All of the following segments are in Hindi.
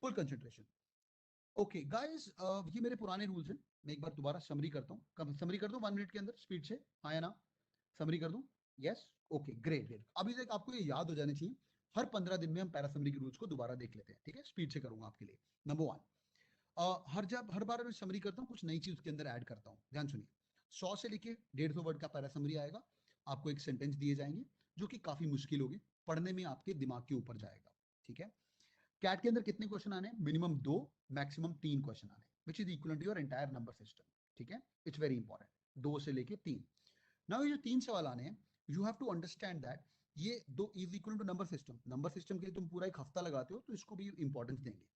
Full concentration. ओके गाइस, ये मेरे पुराने रूल्स हैं, मैं एक बार दोबारा समरी करता हूँ। कब समरी कर दूं 1 मिनट के अंदर स्पीड से, हाँ या ना? समरी कर दूं? Yes, okay great great. अभी तक आपको ये याद हो जाने चाहिए। हर 15 दिन में हम पैरा समरी के रूल्स को दोबारा देख लेते हैं, ठीक है? स्पीड से करूंगा आपके लिए। नंबर 1, हर बार मैं समरी करता हूँ कुछ नई चीज उसके अंदर ऐड करता हूँ। ध्यान सुनिए, 100 से लेके 150 वर्ड का पैरा समरी आएगा। आपको एक सेंटेंस दिए जाएंगे जो कि काफी मुश्किल होगी पढ़ने में, आपके दिमाग के ऊपर जाएगा, ठीक है? कैट के अंदर कितने क्वेश्चन आने हैं? मिनिमम 2, मैक्सिमम 3 क्वेश्चन आने, which is equal to your entire number system, ठीक है? इट्स वेरी इंपॉर्टेंट, 2 से लेके 3। नाउ ये जो 3 सवाल आने हैं, you have to understand that ये 2 is equal to number system. Number system के लिए तुम पूरा एक हफ्ता लगाते हो, तो इसको भी इंपॉर्टेंस देंगे।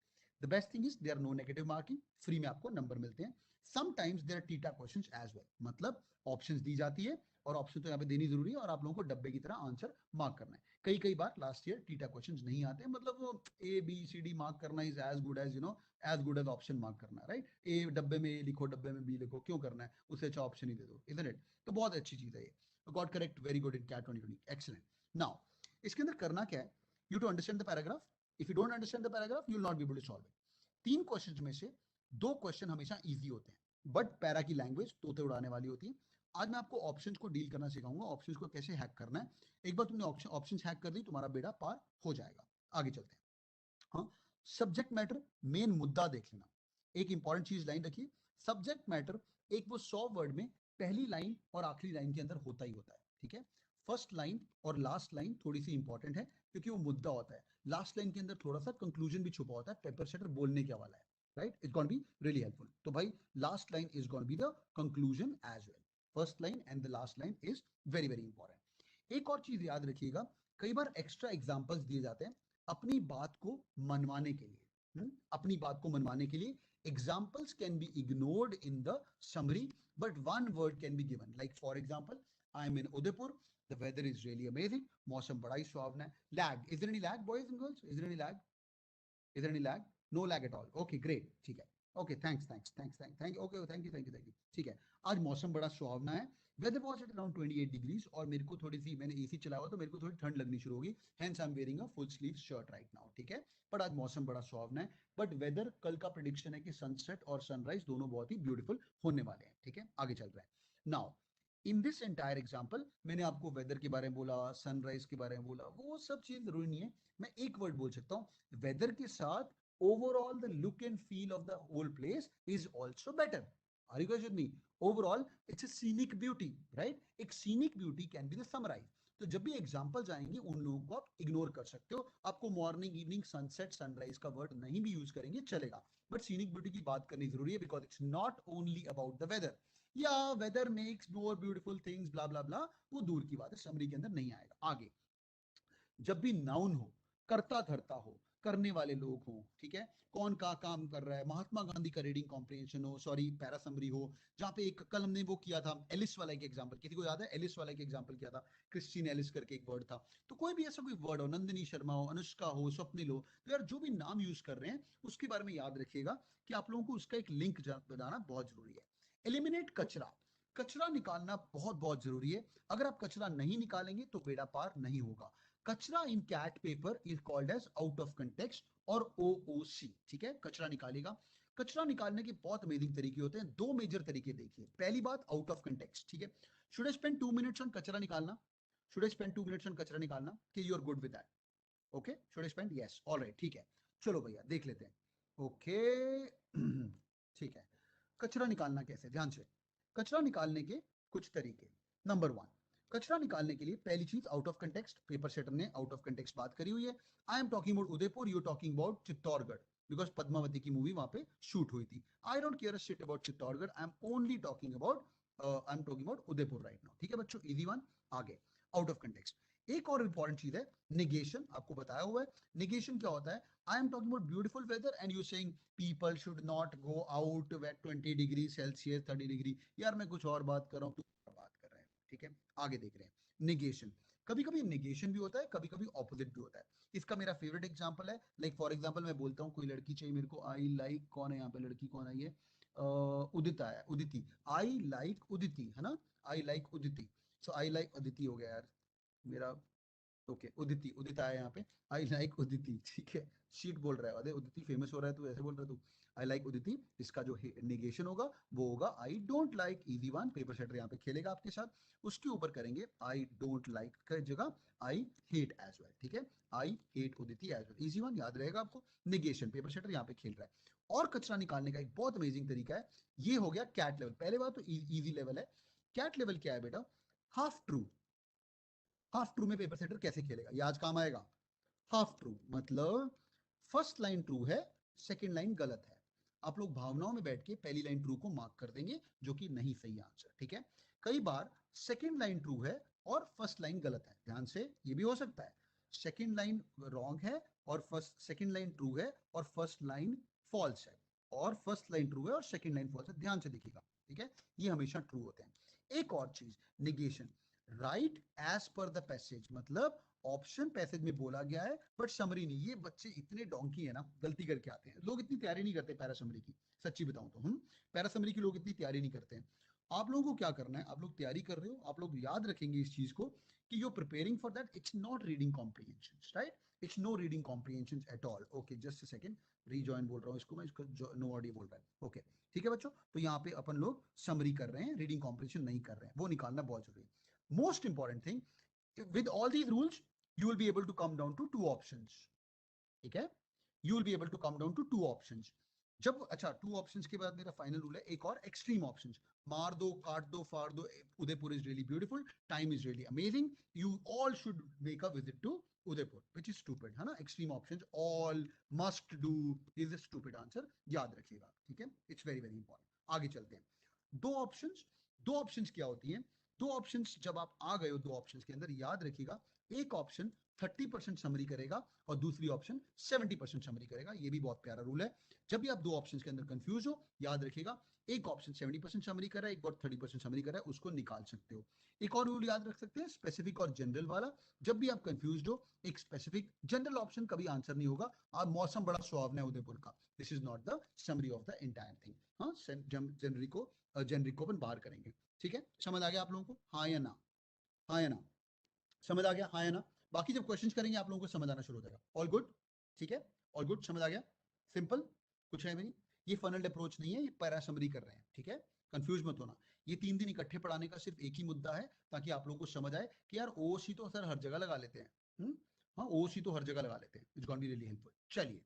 The best thing is there no negative marking, free में आपको नंबर मिलते हैं। Sometimes there TITA questions as well, मतलब ऑप्शंस दी जाती है और ऑप्शन तो यहाँ पे देनी जरूरी है और आप लोगों को डब्बे की तरह आंसर मार्क करना है। कई कई बार लास्ट ईयर टीटा क्वेश्चंस नहीं आते, मतलब वो A B C D mark करना is as good as as good as option mark करना, राइट? ए डब्बे में ए लिखो, डब्बे में बी लिखो, क्यों करना है? उससे अच्छा ऑप्शन ही दे दो, इजंट इट? तो बहुत अच्छी चीज है ये। Got correct, very good in CAT 2020, excellent. Now इसके अंदर करना क्या है? You to understand the paragraph. If you don't understand the paragraph you will not be able to solve it. 3 question में से 2 क्वेश्चन हमेशा इजी होते हैं, बट पैरा की लैंग्वेज तोते उड़ाने वाली होती है। आज मैं आपको ऑप्शंस को डील करना सिखाऊंगा, ऑप्शंस को कैसे हैक करना है। एक बार तुमने ऑप्शंस हैक कर दी, तुम्हारा बेड़ा पार हो जाएगा। आगे चलते हैं। हाँ, सब्जेक्ट मैटर, मेन मुद्दा देख लेना। एक इंपॉर्टेंट चीज लाइन रखिए, सब्जेक्ट मैटर एक वो 100 वर्ड में पहली लाइन और आखिरी लाइन के अंदर होता ही होता है, ठीक है? फर्स्ट लाइन और लास्ट लाइन थोड़ी सी इंपॉर्टेंट है क्योंकि वो मुद्दा होता है। लास्ट लाइन के अंदर थोड़ा सा कंक्लूजन भी छुपा होता है, पेपर सेटर बोलने क्या वाला है, right? It's gonna be really helpful. तो भाई last line is gonna be the conclusion as well. First line and the last line is very very important. एक और चीज याद रखिएगा, कई बार एक्स्ट्रा एग्जांपल्स दिए जाते हैं अपनी बात को मनवाने के लिए। अपनी बात को मनवाने के लिए examples can be ignored in the summary, but one word can be given, like for example, I am in Udaipur, the weather is really amazing, मौसम बड़ा ही सुहावना है। lag, is there any lag boys and girls? Is there any lag? Is there any lag? No lag at all. Okay, great. ठीक है। Okay, thanks. Okay, thank you। ठीक है। आज मौसम बड़ा सुहावना है। Weather was at around 28 degrees और मेरे को थोड़ी सी, मैंने एसी चलाया हुआ तो मेरे को थोड़ी ठंड लगनी शुरू होगी। Hence I'm wearing a full sleeve shirt right now, ठीक है? पर आज मौसम बड़ा सुहावना है। बट वेदर कल का प्रेडिक्शन है कि सनसेट और सनराइज दोनों बहुत ही ब्यूटीफुल होने वाले हैं, ठीक है? आगे चल रहे हैं। Now in this entire example मैंने आपको वेदर के बारे में बोला, सनराइज के बारे में बोला, वो सब चीज जरूरी नहीं है। मैं एक वर्ड बोल सकता हूँ वेदर के साथ, overall the look and feel of the whole place is also better. Are you guys with me? Overall it's a scenic beauty, right? एक scenic beauty can be the summarize. तो जब भी एग्जाम्पल्स आएंगे उन लोगों को आप इग्नोर कर सकते हो। आपको मॉर्निंग, इवनिंग, सनसेट, सनराइज का वर्ड नहीं भी यूज करेंगे चलेगा, बट सीनिक ब्यूटी की बात करनी जरूरी है because it's not only about the weather. या weather makes more beautiful things blah blah blah, वो दूर की बात है, समरी के अंदर नहीं आएगा। आगे जब भी नाउन हो, करता धरता हो, करने वाले लोग हो, ठीक है? कौन का काम कर रहा है, महात्मा गांधी का रीडिंग कॉम्प्रिहेंशन हो, सॉरी पैरा समरी हो, जहां पे एक कल हमने वो किया था एलिस वाला एक एग्जांपल, किसी को याद है? एलिस वाला एक एग्जांपल किया था, क्रिस्टीन एलिस करके एक वर्ड था। तो कोई भी ऐसा कोई वर्ड हो, नंदिनी शर्मा हो, अनुष्का हो, स्वप्निल हो, तो यार जो भी नाम यूज कर रहे हैं उसके बारे में याद रखिएगा कि आप लोगों को उसका एक लिंक बनाना बहुत जरूरी है। एलिमिनेट कचरा, कचरा निकालना बहुत बहुत जरूरी है। अगर आप कचरा नहीं निकालेंगे तो बेड़ा पार नहीं होगा। कचरा in CAT paper is called as out of context और ओओसी, ठीक है? कचरा निकालेगा। कचरा निकालने के बहुत अमेजिंग तरीके होते हैं, 2 मेजर तरीके देखिए। पहली बात आउट ऑफ कंटेक्स्ट, ठीक है? Should I spend 2 minutes on कचरा निकालना? Should I spend 2 minutes on कचरा निकालना? कि you are good with that? Okay, should I spend? Yes, alright, ठीक है। चलो भैया देख लेते हैं। ओके ठीक है। कचरा निकालना कैसे, ध्यान से। कचरा निकालने के कुछ तरीके। नंबर 1, कचरा निकालने के लिए पहली चीज out of context. Paper setter ने आउट ऑफ कंटेक्स्ट बात करी हुई है। I am talking about Udaipur, you talking about Chittorgarh, because Padmavati की मूवी वहां पे शूट हुई थी। I don't care a shit about Chittorgarh, I am only talking about Udaipur right now, ठीक है बच्चों? Easy one. आगे आउट ऑफ कंटेक्स्ट। एक और इंपॉर्टेंट चीज है नेगेशन, आपको बताया हुआ है। नेगेशन क्या होता है? I am talking about beautiful weather and you saying people should not go out at 20 degree Celsius, 30 degree. यार मैं कुछ और बात कर रहा हूँ, तू बात कर रहा है, ठीक है? आगे देख रहे हैं नेगेशन। कभी कभी नेगेशन भी होता है, कभी कभी ऑपोजिट भी होता है। इसका मेरा फेवरेट एग्जांपल है, लाइक फॉर एग्जांपल मैं बोलता हूँ कोई लड़की चाहिए मेरे को, आई लाइक, कौन है यहाँ पे लड़की, कौन आई है? उदिता है, उदिति। आई लाइक उदिति, है ना? I like Uditi. So I like Uditi हो गया यार मेरा। ओके उदिति, उदित आया यहाँ पे। आई लाइक उदिति, ठीक है। शीट बोल रहा है, अरे उदिति फेमस हो रहा है तू ऐसे बोल रहा है तू। आई लाइक उदिति, इसका जो नेगेशन होगा वो होगा I don't like easy one. Paper setter यहाँ पे खेलेगा आपके साथ, उसके ऊपर करेंगे आई डोंट लाइक का जगह आई हेट एज वेल, ठीक है। I hate Uditi as well, easy one याद रहेगा आपको। नेगेशन पेपर सेटर यहाँ पे खेल रहा है। और कचरा निकालने का एक बहुत अमेजिंग तरीका है, ये हो गया कैट लेवल। पहले बात तो इजी लेवल है। कैट लेवल क्या है बेटा? Half true. हाफ ट्रू में पेपर सेटर कैसे खेलेगा, ये आज काम आएगा। हाफ ट्रू मतलब फर्स्ट लाइन ट्रू है, सेकंड लाइन गलत है। आप लोग भावनाओं में बैठ के पहली लाइन ट्रू को मार्क कर देंगे, जो कि नहीं सही आंसर, ठीक है। कई बार सेकंड लाइन ट्रू है और फर्स्ट लाइन गलत है, ध्यान से ये भी हो सकता है। सेकंड लाइन रॉन्ग है और फर्स्ट सेकंड लाइन ट्रू है और फर्स्ट लाइन फॉल्स है, और फर्स्ट लाइन ट्रू है और सेकंड लाइन फॉल्स है, ध्यान से देखिएगा, ठीक है। ये हमेशा ट्रू होते हैं। एक और चीज, negation. Right as per the passage मतलब ऑप्शन पैसेज में बोला गया है बट समरी नहीं। ये बच्चे इतने डोंकी है ना, गलती करके आते हैं। लोग इतनी तैयारी नहीं करते पैरा समरी की, सच्ची बताऊं तो। पैरा समरी की लोग इतनी तैयारी नहीं करते हैं। आप लोगों को क्या करना है, आप लोग तैयारी कर रहे हो, आप लोग याद रखेंगे इस चीज को कि you preparing for that, it's not reading comprehension, right? It's no reading comprehension at all. Okay just a second, rejoin बोल रहा हूँ इसको मैं, इसको नो ऑडियो बोल रहा है। ओके ठीक है बच्चों, तो यहाँ पे अपन लोग समरी कर रहे हैं, रीडिंग कॉम्प्रिहेंशन नहीं कर रहे हैं, वो निकालना बहुत जरूरी है। Most important thing, with all these rules, you will be able to come down to two options. ठीक है, you will be able to come down to two options. जब अच्छा टू ऑप्शंस के बाद मेरा फाइनल रूल है एक और, एक्सट्रीम ऑप्शंस। मार दो, काट दो, फाड़ दो, Udaipur is really beautiful, time is really amazing, you all should make a visit to Udaipur, which is stupid, है ना। Extreme options, all must do is a stupid answer, याद रखिएगा, ठीक है। It's very very important. आगे चलते हैं। दो ऑप्शंस, दो ऑप्शंस क्या होती हैं? दो ऑप्शंस जब आप आ गए हो दो ऑप्शंस के अंदर, याद रखिएगा एक ऑप्शन 30% समरी करेगा और दूसरी ऑप्शन 70% समरी करेगा। ये भी बहुत प्यारा रूल है। जब भी आप दो ऑप्शंस के अंदर कंफ्यूज हो, याद रखिएगा एक ऑप्शन 70% समरी कर रहा है, एक और 30% समरी कर रहा है, उसको निकाल सकते हो। एक और रूल याद रख सकते हैं, स्पेसिफिक और जनरल वाला। जब भी आप कंफ्यूज हो, एक स्पेसिफिक, जनरल ऑप्शन कभी आंसर नहीं होगा। और मौसम बड़ा सुहावना है उदयपुर का, this is not the summary of the entire thing. हाँ, जनरिक को अपन बाहर करेंगे, ठीक है। समझ आ गया आप लोगों को, हाँ या ना? हाँ या ना? समझ आ गया, हाँ या ना? बाकी जब क्वेश्चंस करेंगे आप लोगों को समझ आना शुरू हो जाएगा। ऑल गुड, ठीक है, ऑल गुड, समझ आ गया? सिंपल, कुछ है भी नहीं। ये फनल्ड अप्रोच नहीं है, ये पैरा समरी कर रहे हैं, ठीक है। कंफ्यूज मत होना। ये 3 दिन इकट्ठे पढ़ाने का सिर्फ एक ही मुद्दा है, ताकि आप लोगों को समझ आए कि यार ओसी तो सर हर जगह लगा लेते हैं। हाँ, ओसी तो हर जगह लगा लेते हैं, it's gonna be really helpful. चलिए